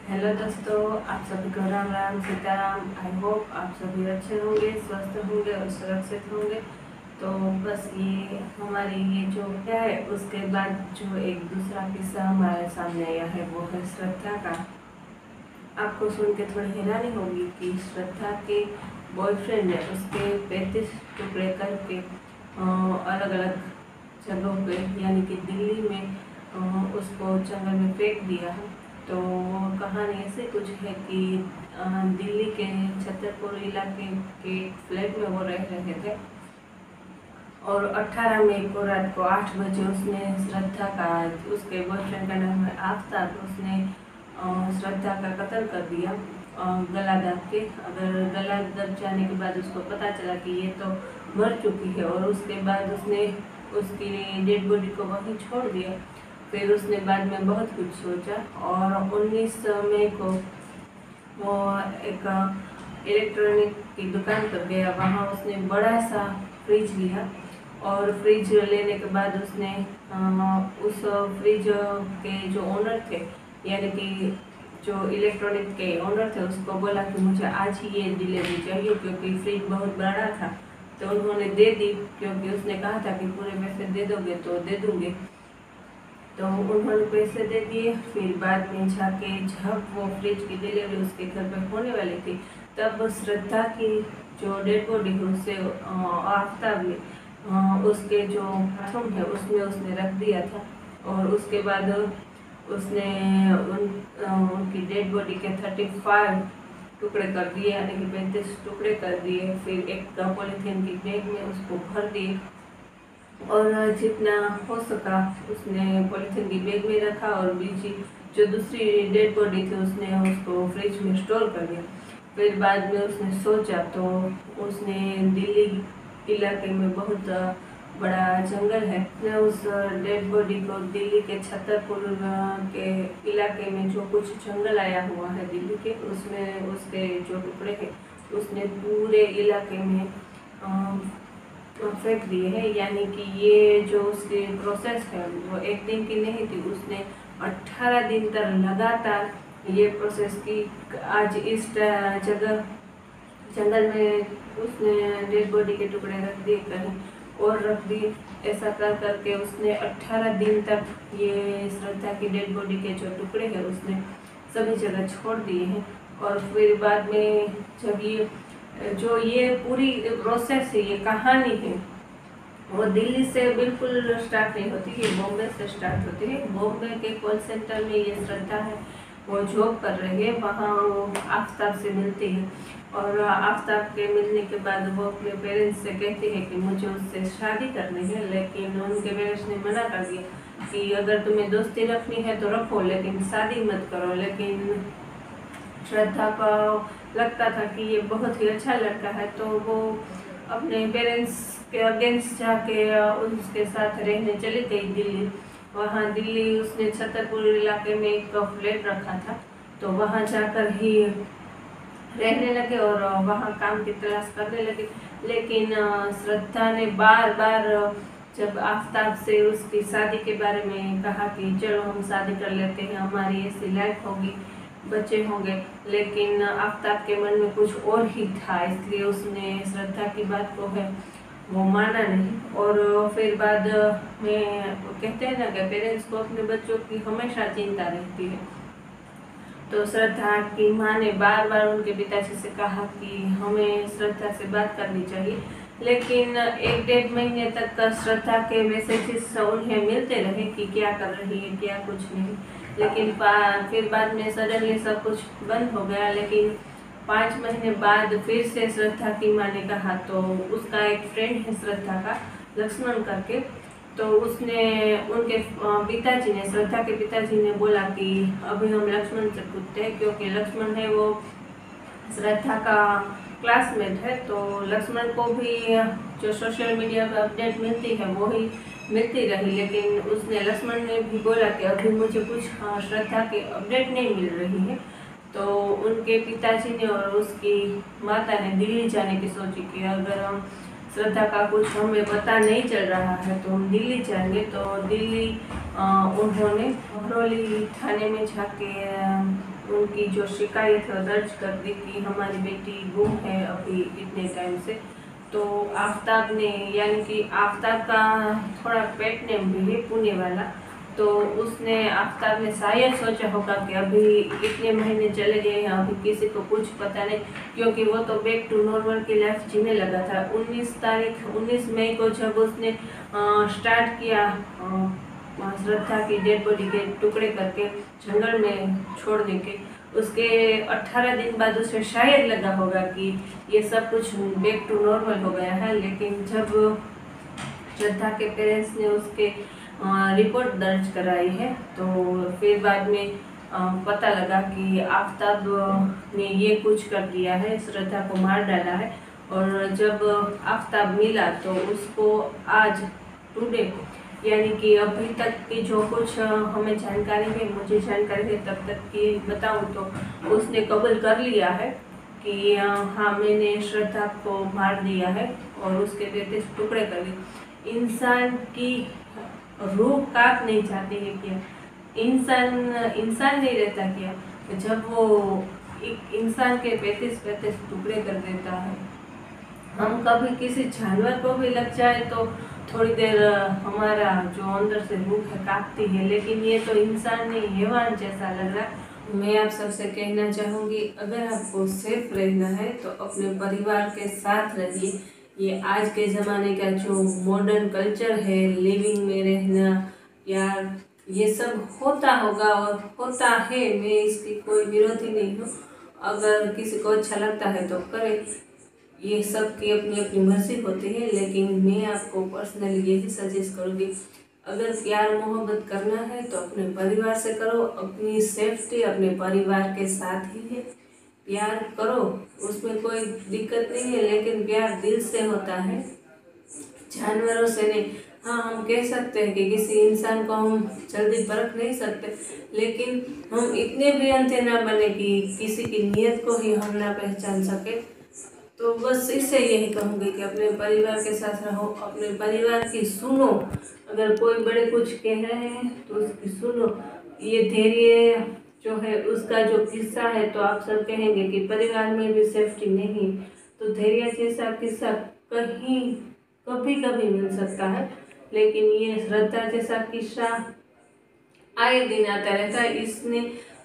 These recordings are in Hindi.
हेलो दोस्तों, आप सभी को राम राम सीताराम। आई होप आप सभी अच्छे होंगे, स्वस्थ होंगे और सुरक्षित होंगे। तो बस ये हमारी ये जो क्या है उसके बाद जो एक दूसरा किस्सा हमारे सामने आया है वो है श्रद्धा का। आपको सुन के थोड़ी हैरानी होगी कि श्रद्धा के बॉयफ्रेंड ने उसके 35 टुकड़े करके अलग अलग जगहों पे यानी कि दिल्ली में उसको जंगल में फेंक दिया है। तो कहानी ऐसे कुछ है कि दिल्ली के छतरपुर इलाके के फ्लैट में वो रह रहे थे और 18 मई को रात को 8 बजे उसने श्रद्धा का, उसके बॉयफ्रेंड का नाम है आफ्ताब, उसने श्रद्धा का कत्ल कर दिया गला दब के। अगर गला दब जाने के बाद उसको पता चला कि ये तो मर चुकी है और उसके बाद उसने उसकी डेड बॉडी को वहीं छोड़ दिया। फिर उसने बाद में बहुत कुछ सोचा और 19 मई को वो एक इलेक्ट्रॉनिक की दुकान पर गया। वहाँ उसने बड़ा सा फ्रिज लिया और फ्रिज लेने के बाद उसने उस फ्रिज के जो ओनर थे यानी कि जो इलेक्ट्रॉनिक के ओनर थे उसको बोला कि मुझे आज ही ये डिलीवरी चाहिए क्योंकि फ्रिज बहुत बड़ा था। तो उन्होंने दे दी क्योंकि उसने कहा था कि पूरे पैसे दे दोगे तो दे दूँगे। तो उन्होंने पैसे दे दिए। फिर बाद में जाके जब वो फ्रिज की डिलीवरी उसके घर पे होने वाली थी तब श्रद्धा की जो डेड बॉडी है उससे आफ्ताब ने उसके जो बाथरूम है उसमें उसने रख दिया था और उसके बाद उसने उनकी डेड बॉडी के 35 टुकड़े कर दिए यानी कि 35 टुकड़े कर दिए। फिर एक पॉलीथीन की बैग में उसको भर दिए और जितना हो सका उसने पॉलीथीन की बैग में रखा और बीजी जो दूसरी डेड बॉडी थी उसने उसको फ्रिज में स्टोर कर दिया। फिर बाद में उसने सोचा तो उसने दिल्ली इलाके में बहुत बड़ा जंगल है, उसने उस डेड बॉडी को दिल्ली के छतरपुर के इलाके में जो कुछ जंगल आया हुआ है दिल्ली के उसमें उसके जो टुकड़े हैं उसने पूरे इलाके में फेंक दिए हैं। यानी कि ये जो उसकी प्रोसेस है वो एक दिन की नहीं थी, उसने 18 दिन तक लगातार ये प्रोसेस की। आज इस जगह जंगल में उसने डेड बॉडी के टुकड़े रख दिए कहीं और रख दिए। ऐसा कर करके उसने 18 दिन तक ये श्रद्धा की डेड बॉडी के जो टुकड़े हैं उसने सभी जगह छोड़ दिए हैं। और फिर बाद में जब ये पूरी प्रोसेस है, ये कहानी है, वो दिल्ली से बिल्कुल स्टार्ट नहीं होती, ये बॉम्बे से स्टार्ट होती है। बॉम्बे के कॉल सेंटर में ये श्रद्धा है वो जॉब कर रही है, वहाँ वो आफ्ताब से मिलती है और आफ्ताब के मिलने के बाद वो अपने पेरेंट्स से कहती है कि मुझे उससे शादी करनी है। लेकिन उनके पेरेंट्स ने मना कर दिया कि अगर तुम्हें दोस्ती रखनी है तो रखो लेकिन शादी मत करो। लेकिन श्रद्धा को लगता था कि ये बहुत ही अच्छा लड़का है तो वो अपने पेरेंट्स के अगेंस्ट जाके उसके साथ रहने चली गई दिल्ली। वहाँ दिल्ली उसने छतरपुर इलाके में एक फ्लैट रखा था तो वहाँ जाकर ही रहने लगे और वहाँ काम की तलाश करने लगे। लेकिन श्रद्धा ने बार बार जब आफ्ताब से उसकी शादी के बारे में कहा कि चलो हम शादी कर लेते हैं, हमारी ऐसी लाइफ होगी, बच्चे होंगे, लेकिन आफ्ताब के मन में कुछ और ही था, इसलिए उसने श्रद्धा की बात को है वो माना नहीं। और फिर बाद में कहते हैं ना कि पेरेंट्स को अपने बच्चों की हमेशा चिंता रहती है। तो श्रद्धा की माँ ने बार बार उनके पिताजी से कहा कि हमें श्रद्धा से बात करनी चाहिए। लेकिन 1-1.5 महीने तक श्रद्धा के मैसेजेस उन्हें मिलते रहे कि क्या कर रही है, क्या कुछ नहीं। लेकिन फिर बाद में सडनली सब कुछ बंद हो गया। लेकिन 5 महीने बाद फिर से श्रद्धा की माँ ने कहा तो उसका एक फ्रेंड है श्रद्धा का, लक्ष्मण करके, तो उसने उनके पिताजी ने, श्रद्धा के पिताजी ने बोला कि अभी हम लक्ष्मण से पूछते हैं क्योंकि लक्ष्मण है वो श्रद्धा का क्लासमेट है। तो लक्ष्मण को भी जो सोशल मीडिया पर अपडेट मिलती है वो ही मिलती रही। लेकिन उसने लक्ष्मण ने भी बोला कि अभी मुझे कुछ श्रद्धा की अपडेट नहीं मिल रही है। तो उनके पिताजी ने और उसकी माता ने दिल्ली जाने की सोची कि अगर हम श्रद्धा का कुछ हमें पता नहीं चल रहा है तो हम दिल्ली जाएंगे। तो दिल्ली उन्होंने महरौली थाने में जाके उनकी जो शिकायत है दर्ज कर दी कि हमारी बेटी गुम है अभी इतने टाइम से। तो आफ्ताब ने, यानी कि आफ्ताब का थोड़ा पेट नेम भी है पुणे वाला, तो उसने, आफ्ताब ने शायद सोचा होगा कि अभी इतने महीने चले गए हैं, अभी किसी को कुछ पता नहीं, क्योंकि वो तो बैक टू नॉर्मल की लाइफ जीने लगा था। 19 मई को जब उसने स्टार्ट किया श्रद्धा की डेड बॉडी के टुकड़े करके जंगल में छोड़ने के, उसके 18 दिन बाद उसे शायद लगा होगा कि ये सब कुछ बैक टू नॉर्मल हो गया है। लेकिन जब श्रद्धा के पेरेंट्स ने उसके रिपोर्ट दर्ज कराई है तो फिर बाद में पता लगा कि आफ्ताब ने ये कुछ कर दिया है, श्रद्धा को मार डाला है। और जब आफ्ताब मिला तो उसको आज टुडे, यानी कि अभी तक की जो कुछ हमें जानकारी है, मुझे जानकारी है तब तक की बताऊं तो उसने कबूल कर लिया है कि हाँ मैंने श्रद्धा को मार दिया है और उसके 33 टुकड़े कर दिए। इंसान की रूह काट नहीं जाती है क्या? इंसान नहीं रहता क्या? जब वो एक इंसान के 35 टुकड़े कर देता है, हम कभी किसी जानवर को भी लग जाए तो थोड़ी देर हमारा जो अंदर से रूह है कांपती है, लेकिन ये तो इंसान नहीं, हैवान जैसा लग रहा है। मैं आप सबसे कहना चाहूँगी, अगर आपको सेफ रहना है तो अपने परिवार के साथ रहिए। ये आज के ज़माने का जो मॉडर्न कल्चर है, लिविंग में रहना, यार ये सब होता होगा और होता है, मैं इसकी कोई विरोधी नहीं हूँ। अगर किसी को अच्छा लगता है तो करे, ये सब की अपनी अपनी मर्जी होती है। लेकिन मैं आपको पर्सनली यही सजेस्ट करूँगी, अगर प्यार मोहब्बत करना है तो अपने परिवार से करो। अपनी सेफ्टी अपने परिवार के साथ ही है। प्यार करो, उसमें कोई दिक्कत नहीं है, लेकिन प्यार दिल से होता है, जानवरों से नहीं। हाँ, हम कह सकते हैं कि किसी इंसान को हम जल्दी परख नहीं सकते, लेकिन हम इतने भी अंधे ना बने कि किसी की नीयत को ही हम ना पहचान सके। तो बस इससे यही कहूँगी कि अपने परिवार के साथ रहो, अपने परिवार की सुनो। अगर कोई बड़े कुछ कह रहे हैं तो उसकी सुनो। ये धैर्य जो है उसका जो किस्सा है, तो आप सब कहेंगे कि परिवार में भी सेफ्टी नहीं, तो धैर्य जैसा किस्सा कहीं कभी कभी मिल सकता है, लेकिन ये श्रद्धा जैसा किस्सा आए दिन आता रहता है। इसने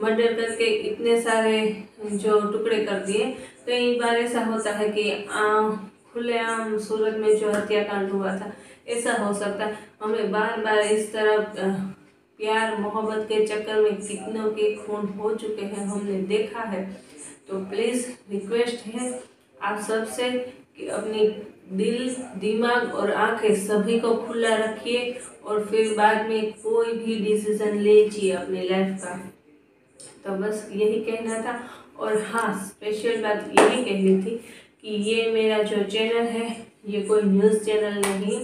मर्डर करके इतने सारे जो टुकड़े कर दिए। कई बार ऐसा होता है कि खुलेआम सूरत में जो हत्याकांड हुआ था, ऐसा हो सकता है। हमें बार बार इस तरह प्यार मोहब्बत के चक्कर में कितनों के खून हो चुके हैं, हमने देखा है। तो प्लीज़ रिक्वेस्ट है आप सबसे कि अपनी दिल, दिमाग और आंखें सभी को खुला रखिए और फिर बाद में कोई भी डिसीजन लीजिए अपनी लाइफ का। तो बस यही कहना था। और हाँ, स्पेशल बात यही कहनी थी कि ये मेरा जो चैनल है ये कोई न्यूज़ चैनल नहीं।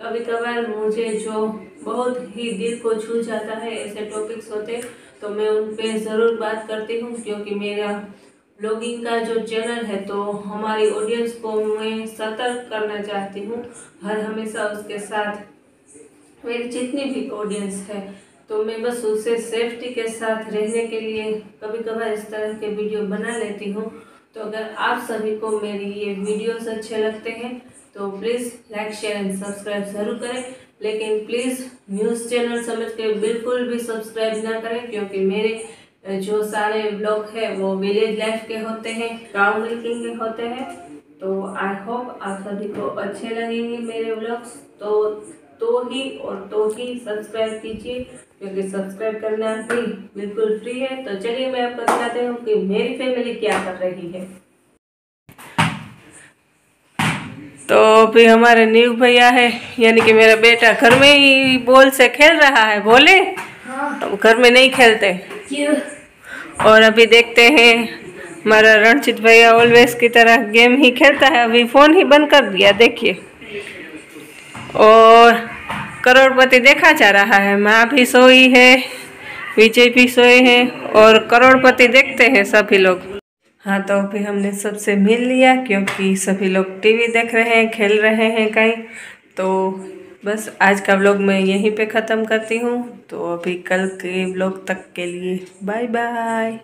कभी कभार मुझे जो बहुत ही दिल को छू जाता है, ऐसे टॉपिक्स होते तो मैं उन पे ज़रूर बात करती हूँ, क्योंकि मेरा ब्लॉगिंग का जो चैनल है तो हमारी ऑडियंस को मैं सतर्क करना चाहती हूँ हर हमेशा उसके साथ। मेरी जितनी भी ऑडियंस है तो मैं बस उससे सेफ्टी के साथ रहने के लिए कभी कभार इस तरह के वीडियो बना लेती हूँ। तो अगर आप सभी को मेरी ये वीडियोस अच्छे लगते हैं तो please like share and subscribe ज़रूर करें, लेकिन प्लीज़ न्यूज़ चैनल समझ के बिल्कुल भी सब्सक्राइब ना करें, क्योंकि मेरे जो सारे ब्लॉग है वो विलेज लाइफ के होते हैं, काउ मिल्किंग के होते हैं। तो आई होप आप सभी को अच्छे लगेंगे मेरे ब्लॉग्स। तो ही सब्सक्राइब कीजिए, क्योंकि सब्सक्राइब करना भी बिल्कुल फ्री है। तो चलिए मैं आपको बताती हूँ कि मेरी फैमिली क्या कर रही है। तो अभी हमारे नीव भैया है, यानी कि मेरा बेटा घर में ही बॉल से खेल रहा है। बोले हाँ। घर में नहीं खेलते क्यों? और अभी देखते हैं हमारा रणजीत भैया ऑलवेज की तरह गेम ही खेलता है, अभी फ़ोन ही बंद कर दिया देखिए। और करोड़पति देखा जा रहा है, माँ भी सोई है, विजय भी सोए हैं और करोड़पति देखते हैं सभी लोग। हाँ, तो अभी हमने सबसे मिल लिया, क्योंकि सभी लोग टीवी देख रहे हैं, खेल रहे हैं कहीं। तो बस आज का व्लॉग मैं यहीं पे ख़त्म करती हूँ। तो अभी कल के व्लॉग तक के लिए बाय बाय।